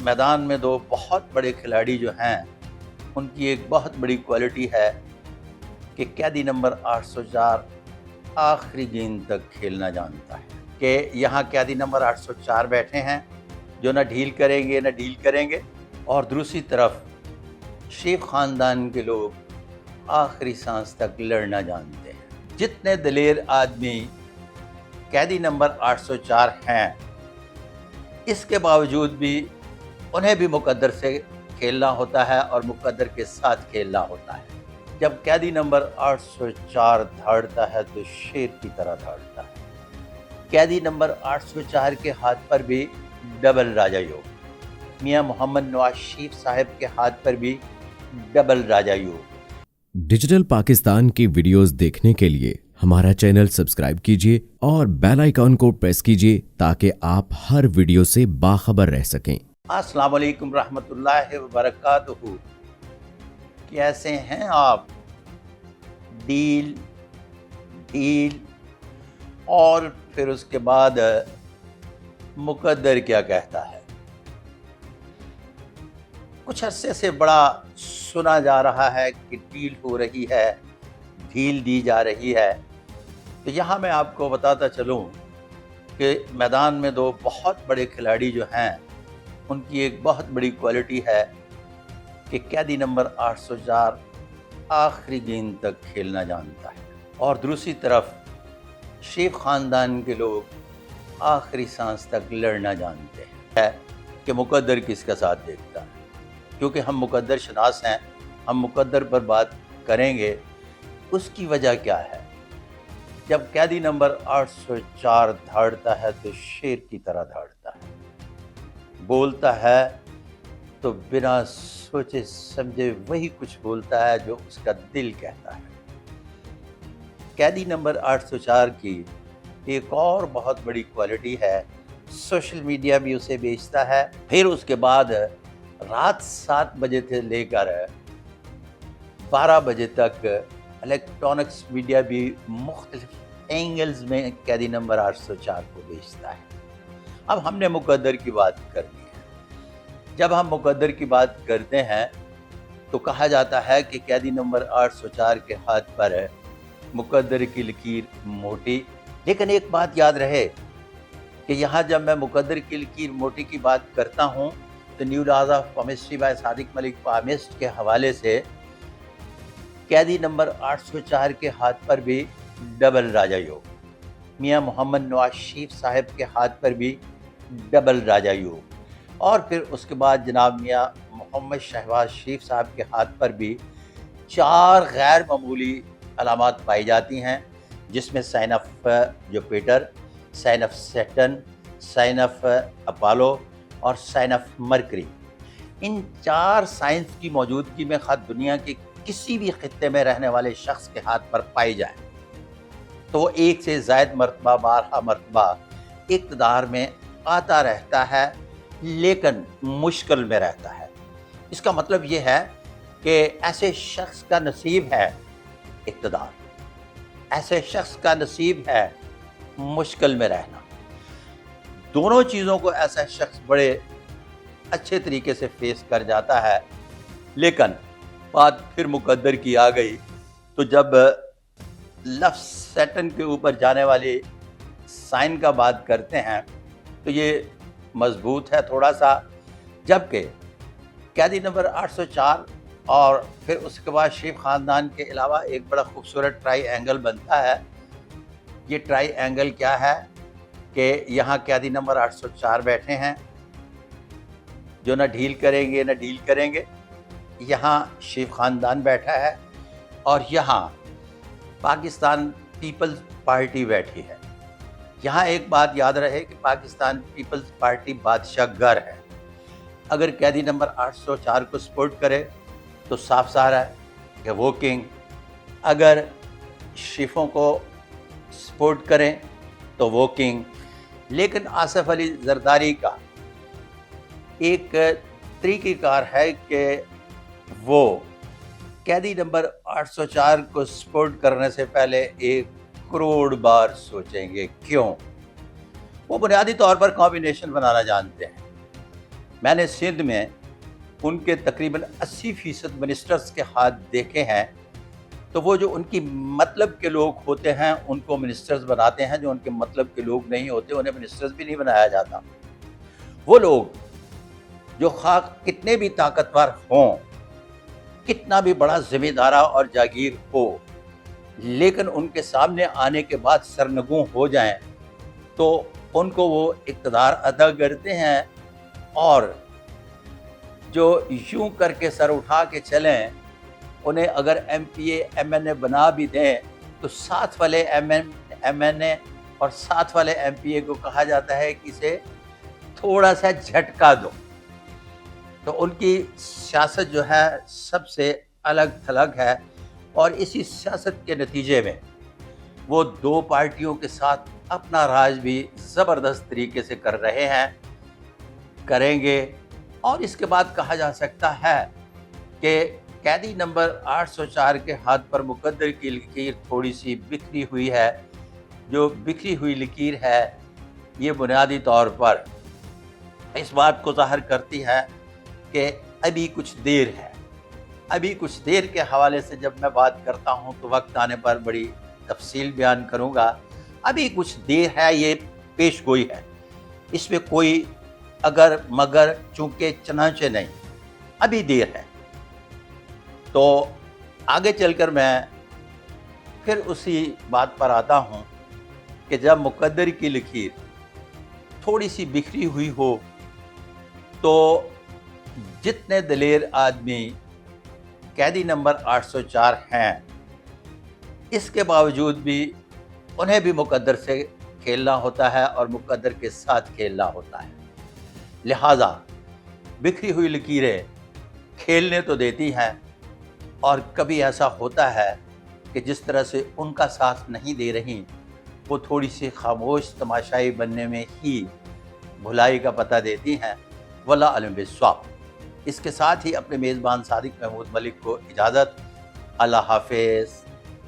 मैदान में दो बहुत बड़े खिलाड़ी जो हैं उनकी एक बहुत बड़ी क्वालिटी है कि कैदी नंबर 804 आखिरी गेंद तक खेलना जानता है। कि यहाँ कैदी नंबर 804 बैठे हैं जो ना ढील करेंगे ना डील करेंगे, और दूसरी तरफ शेख ख़ानदान के लोग आखिरी सांस तक लड़ना जानते हैं। जितने दलेर आदमी कैदी नंबर 804 हैं, इसके बावजूद भी उन्हें भी मुकद्दर से खेलना होता है और मुकद्दर के साथ खेलना होता है। जब कैदी नंबर 804 धाड़ता है तो शेर की तरह धाड़ता है। कैदी नंबर 804 के हाथ पर भी डबल राजा योग, मियां मोहम्मद नवाज शरीफ साहब के हाथ पर भी डबल राजा योग। डिजिटल पाकिस्तान की वीडियोस देखने के लिए हमारा चैनल सब्सक्राइब कीजिए और बेल आइकॉन को प्रेस कीजिए ताकि आप हर वीडियो से बाखबर रह सकें। अस्सलाम वालेकुम रहमतुल्लाहि व बरकातुहू। कैसे हैं आप? डील डील और फिर उसके बाद मुकद्दर क्या कहता है। कुछ अरसे से बड़ा सुना जा रहा है कि डील हो रही है, ढील दी जा रही है। तो यहाँ मैं आपको बताता चलूँ कि मैदान में दो बहुत बड़े खिलाड़ी जो हैं उनकी एक बहुत बड़ी क्वालिटी है कि कैदी नंबर 804 आखिरी गेंद तक खेलना जानता है, और दूसरी तरफ शेख ख़ानदान के लोग आखिरी सांस तक लड़ना जानते हैं कि मुकद्दर किसका साथ देखता है। क्योंकि हम मुकद्दर शनास हैं, हम मुकद्दर पर बात करेंगे। उसकी वजह क्या है? जब कैदी नंबर 804 धाड़ता है तो शेर की तरह धाड़ता है, बोलता है तो बिना सोचे समझे वही कुछ बोलता है जो उसका दिल कहता है। कैदी नंबर 804 की एक और बहुत बड़ी क्वालिटी है, सोशल मीडिया भी उसे बेचता है। फिर उसके बाद रात 7 बजे से लेकर 12 बजे तक इलेक्ट्रॉनिक्स मीडिया भी मुख्तलिफ एंगल्स में कैदी नंबर 804 को बेचता है। अब हमने मुकद्दर की बात करनी है। जब हम मुकद्दर की बात करते हैं तो कहा जाता है कि कैदी नंबर 804 के हाथ पर मुकद्दर की लकीर मोटी। लेकिन एक बात याद रहे कि यहाँ जब मैं मुकद्दर की लकीर मोटी की बात करता हूँ तो new laws of palmistry by Sadiq Malik palmist के हवाले से कैदी नंबर 804 के हाथ पर भी डबल राजा योग, मियां मोहम्मद नवाज शरीफ साहब के हाथ पर भी डबल राजा योग, और फिर उसके बाद जनाब मियां मोहम्मद शहबाज शरीफ साहब के हाथ पर भी 4 गैर मामूली अलामात पाई जाती हैं, जिसमें sign of Jupiter, sign of Saturn, sign of Apollo और साइन ऑफ मरकरी। इन 4 साइंस की मौजूदगी में ख़ास दुनिया के किसी भी खित्ते में रहने वाले शख्स के हाथ पर पाई जाए तो वो एक से ज़ायद मरतबा 12 मरतबा इक़्तिदार में आता रहता है, लेकिन मुश्किल में रहता है। इसका मतलब ये है कि ऐसे शख्स का नसीब है इक़्तिदार, ऐसे शख्स का नसीब है मुश्किल में रहना। दोनों चीज़ों को ऐसा शख्स बड़े अच्छे तरीके से फेस कर जाता है। लेकिन बात फिर मुकद्दर की आ गई तो जब लफ्ज़ सैटर्न के ऊपर जाने वाली साइन का बात करते हैं तो ये मजबूत है थोड़ा सा, जबकि कैदी नंबर 804 और फिर उसके बाद शरीफ ख़ानदान के अलावा एक बड़ा खूबसूरत ट्राई एंगल बनता है। ये ट्राई एंगल क्या है कि यहाँ कैदी नंबर 804 बैठे हैं जो ना ढील करेंगे ना डील करेंगे, यहाँ शरीफ ख़ानदान बैठा है, और यहाँ पाकिस्तान पीपल्स पार्टी बैठी है। यहाँ एक बात याद रहे कि पाकिस्तान पीपल्स पार्टी बादशाह गर है। अगर कैदी नंबर 804 को सपोर्ट करे तो साफ सारा है कि वो किंग, अगर शरीफों को सपोर्ट करें तो वो किंग। लेकिन आसिफ अली जरदारी का एक तरीक़ेकार है कि वो कैदी नंबर 804 को सपोर्ट करने से पहले 1 करोड़ बार सोचेंगे। क्यों? वो बुनियादी तौर पर कॉम्बिनेशन बनाना जानते हैं। मैंने सिंध में उनके तकरीबन 80% मिनिस्टर्स के हाथ देखे हैं, तो वो जो उनकी मतलब के लोग होते हैं उनको मिनिस्टर्स बनाते हैं, जो उनके मतलब के लोग नहीं होते उन्हें मिनिस्टर्स भी नहीं बनाया जाता। वो लोग जो खाक कितने भी ताकतवर हों, कितना भी बड़ा जिम्मेदारा और जागीर हो, लेकिन उनके सामने आने के बाद सरनगू हो जाएं तो उनको वो इक़्तिदार अदा करते हैं, और जो यूं करके सर उठा के चलें, उन्हें अगर MPA MNA बना भी दें तो साथ वाले MNA और साथ वाले MPA को कहा जाता है कि इसे थोड़ा सा झटका दो। तो उनकी सियासत जो है सबसे अलग थलग है, और इसी सियासत के नतीजे में वो दो पार्टियों के साथ अपना राज भी ज़बरदस्त तरीके से कर रहे हैं, करेंगे। और इसके बाद कहा जा सकता है कि कैदी नंबर 804 के हाथ पर मुकद्दर की लकीर थोड़ी सी बिखरी हुई है। जो बिखरी हुई लकीर है ये बुनियादी तौर पर इस बात को ज़ाहिर करती है कि अभी कुछ देर है। अभी कुछ देर के हवाले से जब मैं बात करता हूँ तो वक्त आने पर बड़ी तफसील बयान करूँगा। अभी कुछ देर है, ये पेश गोई है, इसमें कोई अगर मगर चूँकि चनाचे नहीं, अभी देर है। तो आगे चलकर मैं फिर उसी बात पर आता हूँ कि जब मुकद्दर की लकीर थोड़ी सी बिखरी हुई हो तो जितने दलेर आदमी कैदी नंबर 804 हैं, इसके बावजूद भी उन्हें भी मुकद्दर से खेलना होता है और मुकद्दर के साथ खेलना होता है। लिहाजा बिखरी हुई लकीरें खेलने तो देती हैं, और कभी ऐसा होता है कि जिस तरह से उनका साथ नहीं दे रही, वो थोड़ी सी खामोश तमाशाई बनने में ही भुलाई का पता देती हैं। वल्लाह अलम बिस्वाब। इसके साथ ही अपने मेज़बान सादिक महमूद मलिक को इजाज़त। अल्लाह हाफ़िज़।